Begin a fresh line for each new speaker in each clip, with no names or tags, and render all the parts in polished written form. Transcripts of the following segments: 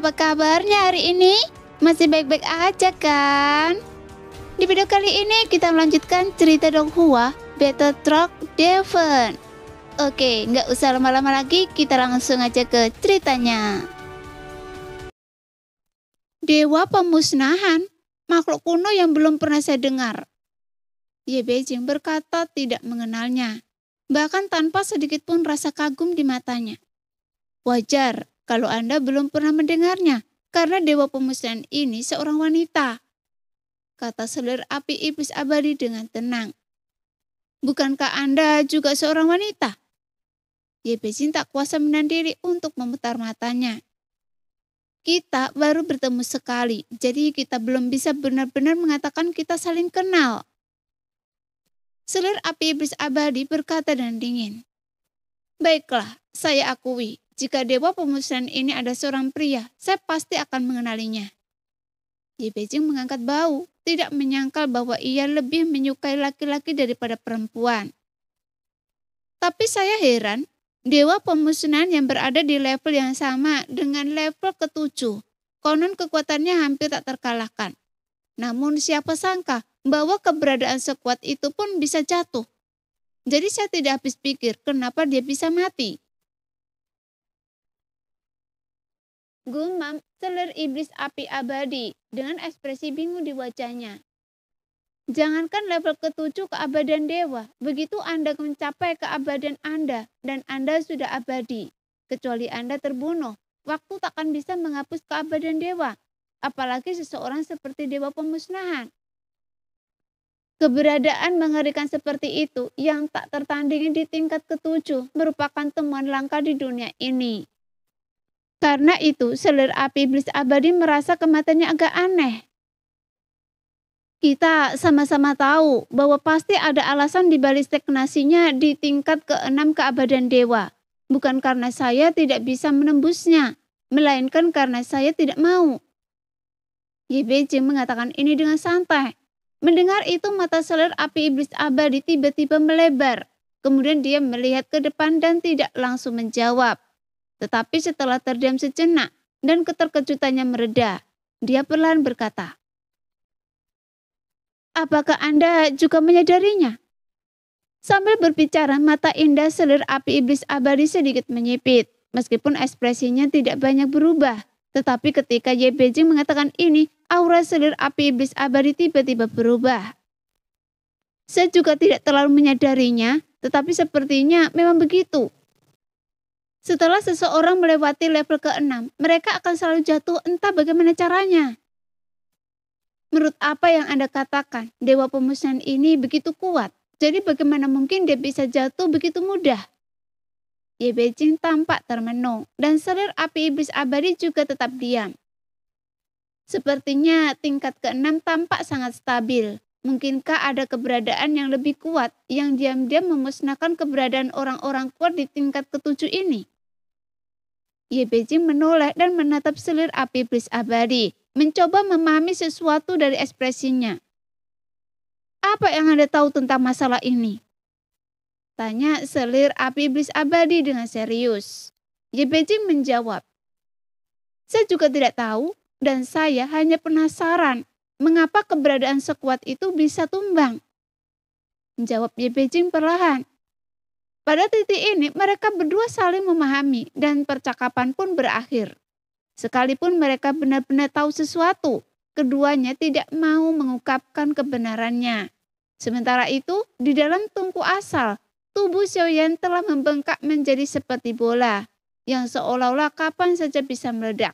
apa kabarnya hari ini? Masih baik-baik aja kan? Di video kali ini kita melanjutkan cerita Donghua Battle Truck Devon. Oke, nggak usah lama-lama lagi, kita langsung aja ke ceritanya. Dewa pemusnahan, makhluk kuno yang belum pernah saya dengar. Ye Beijing berkata tidak mengenalnya, bahkan tanpa sedikit pun rasa kagum di matanya. Wajar kalau Anda belum pernah mendengarnya, karena dewa pemusnahan ini seorang wanita, kata selir api iblis abadi dengan tenang. Bukankah Anda juga seorang wanita? Ye Beijing tak kuasa menahan diri untuk memutar matanya. Kita baru bertemu sekali, jadi kita belum bisa benar-benar mengatakan kita saling kenal. Selir api iblis abadi berkata dengan dingin. Baiklah, saya akui, jika dewa pemusnahan ini ada seorang pria, saya pasti akan mengenalinya. Ye Beijing mengangkat bahu, tidak menyangkal bahwa ia lebih menyukai laki-laki daripada perempuan. Tapi saya heran, dewa pemusnahan yang berada di level yang sama dengan level ke-7, konon kekuatannya hampir tak terkalahkan. Namun siapa sangka bahwa keberadaan sekuat itu pun bisa jatuh. Jadi saya tidak habis pikir kenapa dia bisa mati. Gumam selir iblis api abadi dengan ekspresi bingung di wajahnya. Jangankan level ke-7 keabadian dewa, begitu Anda mencapai keabadian Anda dan Anda sudah abadi. Kecuali Anda terbunuh, waktu takkan bisa menghapus keabadian dewa, apalagi seseorang seperti dewa pemusnahan. Keberadaan mengerikan seperti itu yang tak tertandingi di tingkat ke-7 merupakan temuan langka di dunia ini. Karena itu, selir api iblis abadi merasa kematiannya agak aneh. Kita sama-sama tahu bahwa pasti ada alasan di balik stagnasinya di tingkat ke-6 keabadian dewa. Bukan karena saya tidak bisa menembusnya, melainkan karena saya tidak mau. Ye Beijing mengatakan ini dengan santai. Mendengar itu mata selir api iblis abadi tiba-tiba melebar. Kemudian dia melihat ke depan dan tidak langsung menjawab. Tetapi setelah terdiam sejenak dan keterkejutannya mereda, dia perlahan berkata, apakah Anda juga menyadarinya? Sambil berbicara, mata indah selir api iblis abadi sedikit menyipit, meskipun ekspresinya tidak banyak berubah. Tetapi ketika Ye Beijing mengatakan ini, aura selir api iblis abadi tiba-tiba berubah. Saya juga tidak terlalu menyadarinya, tetapi sepertinya memang begitu. Setelah seseorang melewati level ke-6, mereka akan selalu jatuh entah bagaimana caranya. Menurut apa yang Anda katakan, dewa pemusnahan ini begitu kuat. Jadi bagaimana mungkin dia bisa jatuh begitu mudah? Ye Beijing tampak termenung dan selir api iblis abadi juga tetap diam. Sepertinya tingkat ke-6 tampak sangat stabil. Mungkinkah ada keberadaan yang lebih kuat yang diam-diam memusnahkan keberadaan orang-orang kuat di tingkat ke-7 ini? Ye Beijing menoleh dan menatap selir api iblis abadi, mencoba memahami sesuatu dari ekspresinya. Apa yang Anda tahu tentang masalah ini? Tanya selir api iblis abadi dengan serius. Ye Beijing menjawab, saya juga tidak tahu dan saya hanya penasaran mengapa keberadaan sekuat itu bisa tumbang. Jawab Ye Beijing perlahan. Pada titik ini mereka berdua saling memahami dan percakapan pun berakhir. Sekalipun mereka benar-benar tahu sesuatu, keduanya tidak mau mengungkapkan kebenarannya. Sementara itu, di dalam tungku asal, tubuh Xiaoyan telah membengkak menjadi seperti bola, yang seolah-olah kapan saja bisa meledak.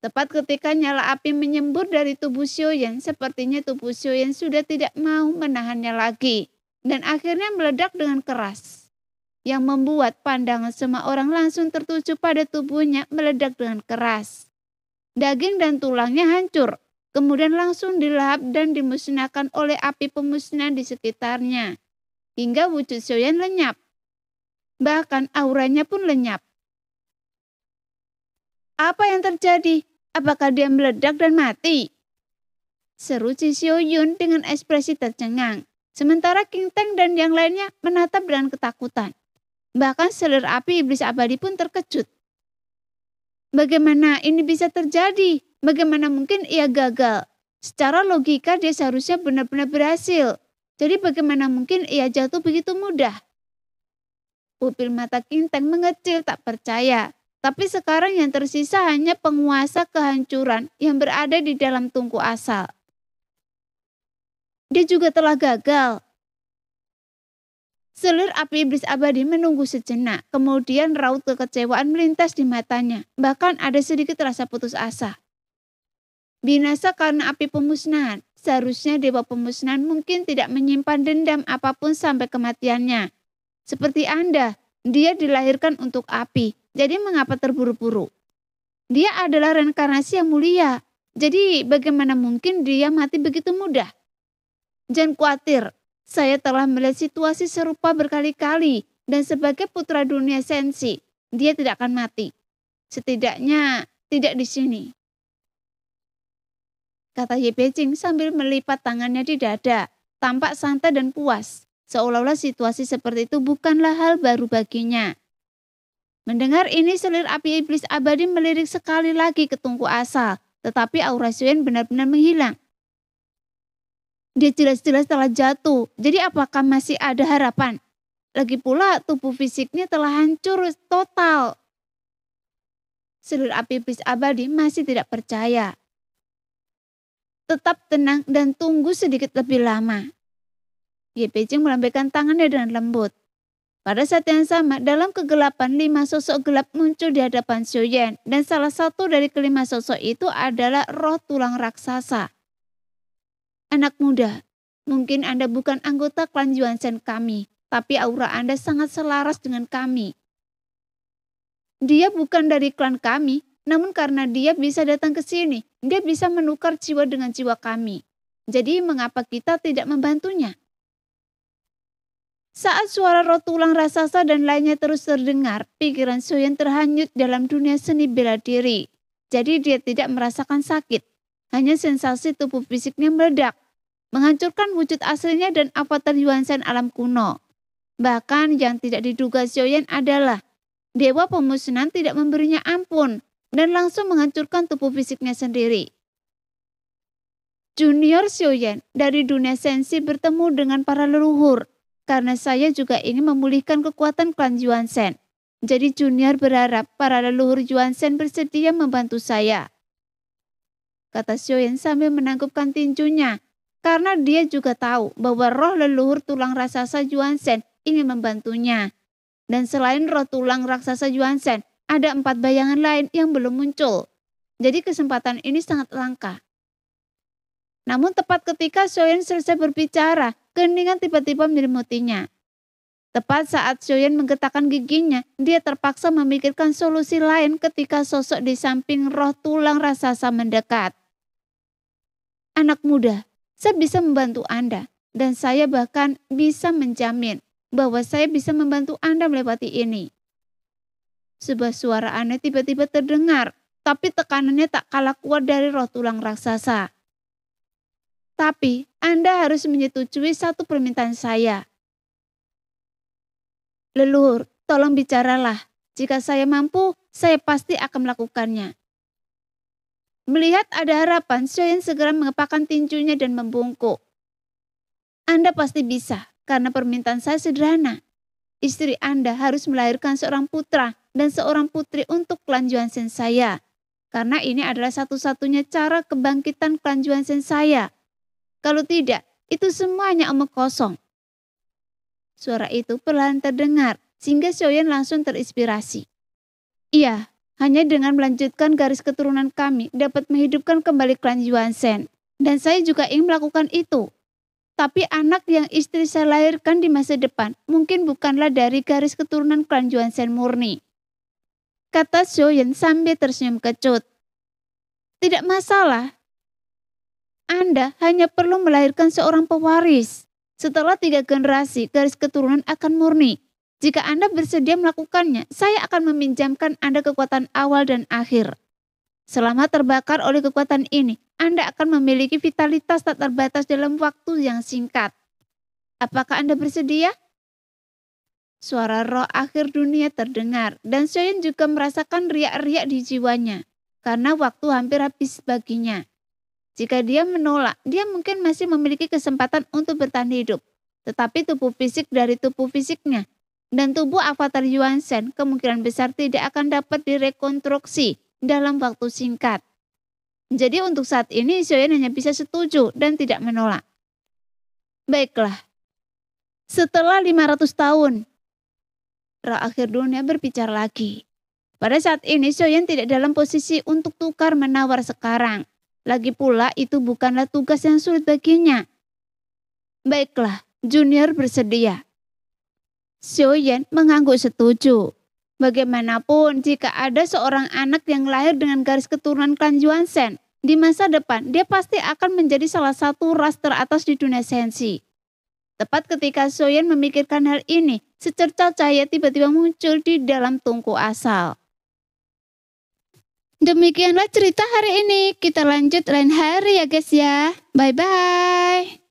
Tepat ketika nyala api menyembur dari tubuh Xiaoyan, sepertinya tubuh Xiaoyan sudah tidak mau menahannya lagi. Dan akhirnya meledak dengan keras, yang membuat pandangan semua orang langsung tertuju pada tubuhnya meledak dengan keras. Daging dan tulangnya hancur, kemudian langsung dilahap dan dimusnahkan oleh api pemusnahan di sekitarnya, hingga wujud Xiaoyan lenyap. Bahkan auranya pun lenyap. Apa yang terjadi? Apakah dia meledak dan mati? Seru Ci Xiaoyun dengan ekspresi tercengang. Sementara King Teng dan yang lainnya menatap dengan ketakutan. Bahkan selir api iblis abadi pun terkejut. Bagaimana ini bisa terjadi? Bagaimana mungkin ia gagal? Secara logika dia seharusnya benar-benar berhasil. Jadi bagaimana mungkin ia jatuh begitu mudah? Pupil mata Kinten mengecil tak percaya. Tapi sekarang yang tersisa hanya penguasa kehancuran yang berada di dalam tungku asal. Dia juga telah gagal. Selir api iblis abadi menunggu sejenak, kemudian raut kekecewaan melintas di matanya. Bahkan ada sedikit rasa putus asa. Binasa karena api pemusnahan. Seharusnya dewa pemusnahan mungkin tidak menyimpan dendam apapun sampai kematiannya. Seperti Anda, dia dilahirkan untuk api. Jadi mengapa terburu-buru? Dia adalah reinkarnasi yang mulia. Jadi bagaimana mungkin dia mati begitu mudah? Jangan khawatir, saya telah melihat situasi serupa berkali-kali. Dan sebagai putra dunia sensi, dia tidak akan mati. Setidaknya tidak di sini. Kata Ye Beijing sambil melipat tangannya di dada. Tampak santai dan puas. Seolah-olah situasi seperti itu bukanlah hal baru baginya. Mendengar ini selir api iblis abadi melirik sekali lagi ke tungku asal, tetapi aura Xiaoyan benar-benar menghilang. Dia jelas-jelas telah jatuh, jadi apakah masih ada harapan? Lagi pula tubuh fisiknya telah hancur total. Selir api iblis abadi masih tidak percaya. Tetap tenang dan tunggu sedikit lebih lama. Ye Beijing melambaikan tangannya dengan lembut. Pada saat yang sama, dalam kegelapan 5 sosok gelap muncul di hadapan Xiaoyan dan salah satu dari kelima sosok itu adalah roh tulang raksasa. Anak muda, mungkin Anda bukan anggota klan Yuanzhen kami, tapi aura Anda sangat selaras dengan kami. Dia bukan dari klan kami, namun karena dia bisa datang ke sini, dia bisa menukar jiwa dengan jiwa kami. Jadi mengapa kita tidak membantunya? Saat suara roh tulang raksasa dan lainnya terus terdengar, pikiran Xiaoyan terhanyut dalam dunia seni bela diri. Jadi dia tidak merasakan sakit, hanya sensasi tubuh fisiknya meledak, menghancurkan wujud aslinya dan avatar Yuanzhen alam kuno. Bahkan yang tidak diduga Xiaoyan adalah dewa pemusnahan tidak memberinya ampun dan langsung menghancurkan tubuh fisiknya sendiri. Junior Xiaoyan dari dunia sensi bertemu dengan para leluhur. Karena saya juga ingin memulihkan kekuatan klan Yuanzhen. Jadi Junior berharap para leluhur Yuanzhen bersedia membantu saya. Kata Xiaoyan sambil menangkupkan tinjunya. Karena dia juga tahu bahwa roh leluhur tulang raksasa Yuanzhen ingin membantunya. Dan selain roh tulang raksasa Yuanzhen, ada 4 bayangan lain yang belum muncul. Jadi kesempatan ini sangat langka. Namun tepat ketika Xiaoyan selesai berbicara, keheningan tiba-tiba menyelimuti-nya. Tepat saat Xiaoyan menggetakkan giginya, dia terpaksa memikirkan solusi lain ketika sosok di samping roh tulang raksasa mendekat. Anak muda, saya bisa membantu Anda, dan saya bahkan bisa menjamin bahwa saya bisa membantu Anda melewati ini. Sebuah suara aneh tiba-tiba terdengar, tapi tekanannya tak kalah kuat dari roh tulang raksasa. Tapi Anda harus menyetujui satu permintaan saya. Leluhur, tolong bicaralah. Jika saya mampu, saya pasti akan melakukannya. Melihat ada harapan, Xiaoyan segera mengepakkan tinjunya dan membungkuk. Anda pasti bisa, karena permintaan saya sederhana. Istri Anda harus melahirkan seorang putra dan seorang putri untuk klan Yuanzhen saya. Karena ini adalah satu-satunya cara kebangkitan klan Yuanzhen saya. Kalau tidak, itu semuanya omong kosong. Suara itu perlahan terdengar, sehingga Xiaoyan langsung terinspirasi. Iya, hanya dengan melanjutkan garis keturunan kami dapat menghidupkan kembali klan Yuanzhen. Dan saya juga ingin melakukan itu. Tapi anak yang istri saya lahirkan di masa depan mungkin bukanlah dari garis keturunan klan Yuanzhen murni. Kata Xiaoyan sambil tersenyum kecut. Tidak masalah. Anda hanya perlu melahirkan seorang pewaris. Setelah 3 generasi, garis keturunan akan murni. Jika Anda bersedia melakukannya, saya akan meminjamkan Anda kekuatan awal dan akhir. Selama terbakar oleh kekuatan ini, Anda akan memiliki vitalitas tak terbatas dalam waktu yang singkat. Apakah Anda bersedia? Suara roh akhir dunia terdengar dan Soyeon juga merasakan riak-riak di jiwanya karena waktu hampir habis baginya. Jika dia menolak, dia mungkin masih memiliki kesempatan untuk bertahan hidup. Tetapi tubuh fisik dari tubuh fisiknya dan tubuh avatar Yuan Shen kemungkinan besar tidak akan dapat direkonstruksi dalam waktu singkat. Jadi untuk saat ini Soyeon hanya bisa setuju dan tidak menolak. Baiklah, setelah 500 tahun, roh akhir dunia berbicara lagi. Pada saat ini Soyeon tidak dalam posisi untuk tukar menawar sekarang. Lagi pula itu bukanlah tugas yang sulit baginya. Baiklah, Junior bersedia. Soyeon mengangguk setuju. Bagaimanapun jika ada seorang anak yang lahir dengan garis keturunan klan Yuan Shen, di masa depan dia pasti akan menjadi salah satu ras teratas di dunia sensi. Tepat ketika Soyeon memikirkan hal ini, secercah cahaya tiba-tiba muncul di dalam tungku asal. Demikianlah cerita hari ini. Kita lanjut lain hari ya guys ya. Bye-bye.